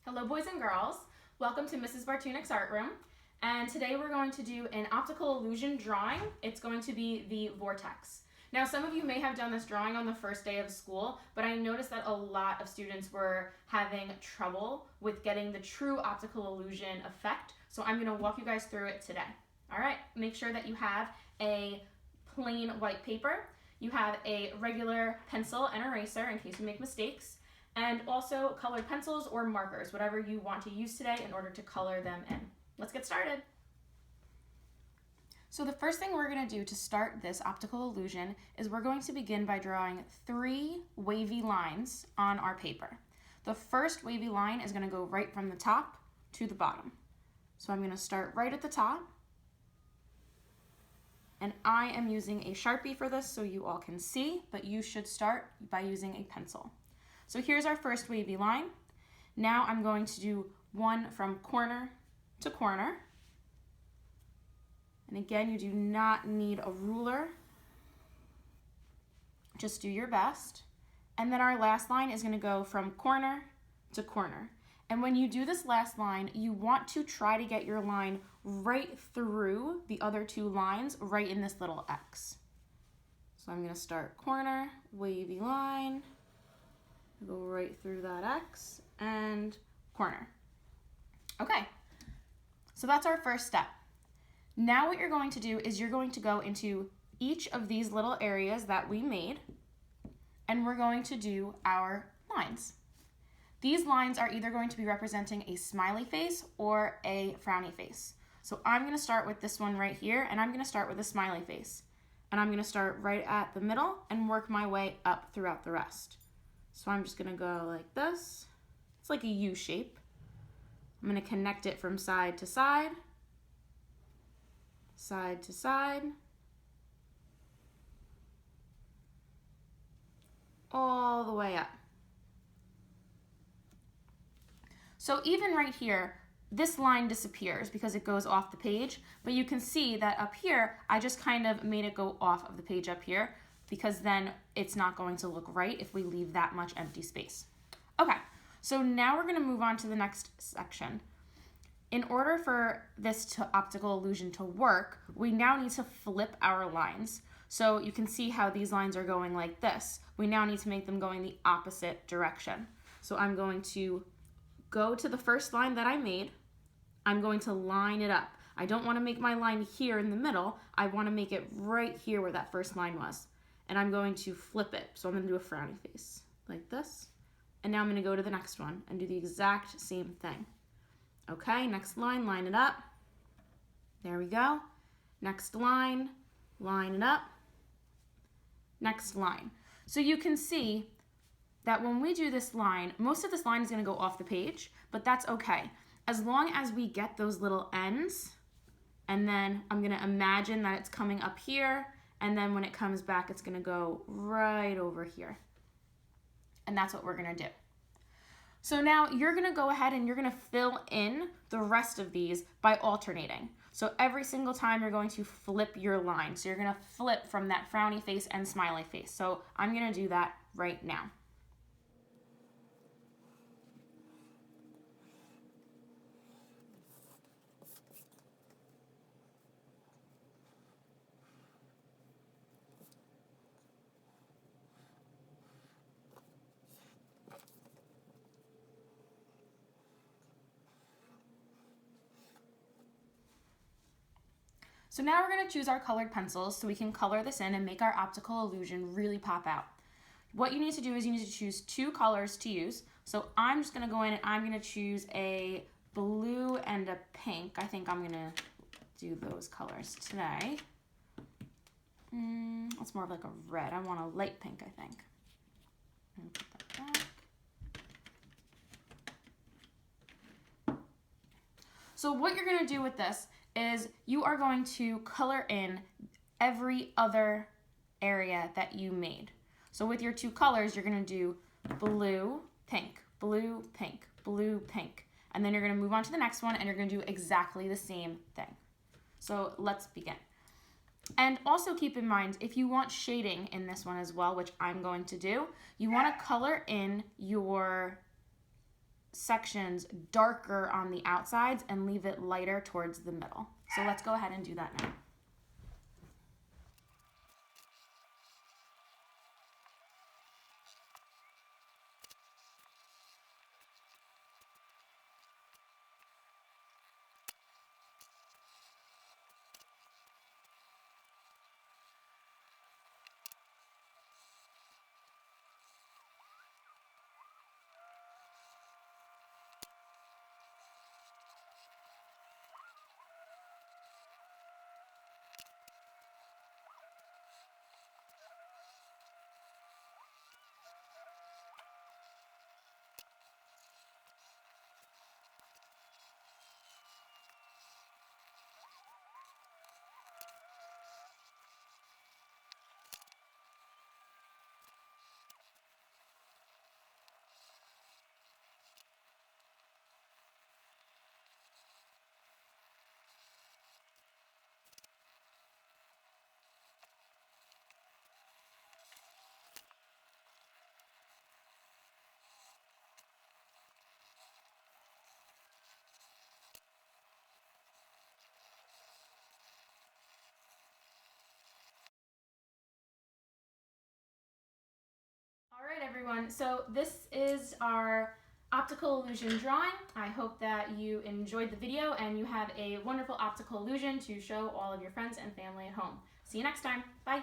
Hello boys and girls, welcome to Mrs. Bartunik's art room, and today we're going to do an optical illusion drawing. It's going to be the Vortex. Now some of you may have done this drawing on the first day of school, but I noticed that a lot of students were having trouble with getting the true optical illusion effect, so I'm going to walk you guys through it today. Alright, make sure that you have a plain white paper, you have a regular pencil and eraser in case you make mistakes, and also colored pencils or markers, whatever you want to use today in order to color them in. Let's get started. So the first thing we're going to do to start this optical illusion is we're going to begin by drawing 3 wavy lines on our paper. The first wavy line is going to go right from the top to the bottom. So I'm going to start right at the top, and I am using a Sharpie for this so you all can see, but you should start by using a pencil. So here's our first wavy line. Now I'm going to do one from corner to corner. And again, you do not need a ruler. Just do your best. And then our last line is going to go from corner to corner. And when you do this last line, you want to try to get your line right through the other 2 lines, right in this little X. So I'm going to start corner, wavy line, go right through that X, and corner. Okay, so that's our first step. Now what you're going to do is you're going to go into each of these little areas that we made, and we're going to do our lines. These lines are either going to be representing a smiley face or a frowny face. So I'm going to start with this one right here, and I'm going to start with a smiley face. And I'm going to start right at the middle and work my way up throughout the rest. So I'm just going to go like this. It's like a U shape. I'm going to connect it from side to side, side to side, all the way up. So even right here, this line disappears because it goes off the page, but you can see that up here, I just kind of made it go off of the page up here, because then it's not going to look right if we leave that much empty space. Okay, so now we're going to move on to the next section. In order for this optical illusion to work, we now need to flip our lines. So you can see how these lines are going like this. We now need to make them going the opposite direction. So I'm going to go to the first line that I made. I'm going to line it up. I don't want to make my line here in the middle. I want to make it right here where that first line was. And I'm going to flip it. So I'm going to do a frowny face like this. And now I'm going to go to the next one and do the exact same thing. Okay, next line, line it up. There we go. Next line, line it up. Next line. So you can see that when we do this line, most of this line is going to go off the page, but that's okay. As long as we get those little ends, and then I'm going to imagine that it's coming up here, and then when it comes back, it's going to go right over here. And that's what we're going to do. So now you're going to go ahead and you're going to fill in the rest of these by alternating. So every single time you're going to flip your line. So you're going to flip from that frowny face and smiley face. So I'm going to do that right now. So now we're going to choose our colored pencils so we can color this in and make our optical illusion really pop out. What you need to do is you need to choose 2 colors to use. So I'm just going to go in and I'm going to choose a blue and a pink. I think I'm going to do those colors today. It's more of like a red. I want a light pink, I think. Put that back. So what you're going to do with this is you are going to color in every other area that you made. So with your 2 colors, you're going to do blue, pink, blue, pink, blue, pink. And then you're going to move on to the next one and you're going to do exactly the same thing. So let's begin. And also keep in mind, if you want shading in this one as well, which I'm going to do, you want to color in your sections darker on the outsides and leave it lighter towards the middle. So let's go ahead and do that now. All right, everyone. So this is our optical illusion drawing. I hope that you enjoyed the video and you have a wonderful optical illusion to show all of your friends and family at home. See you next time. Bye.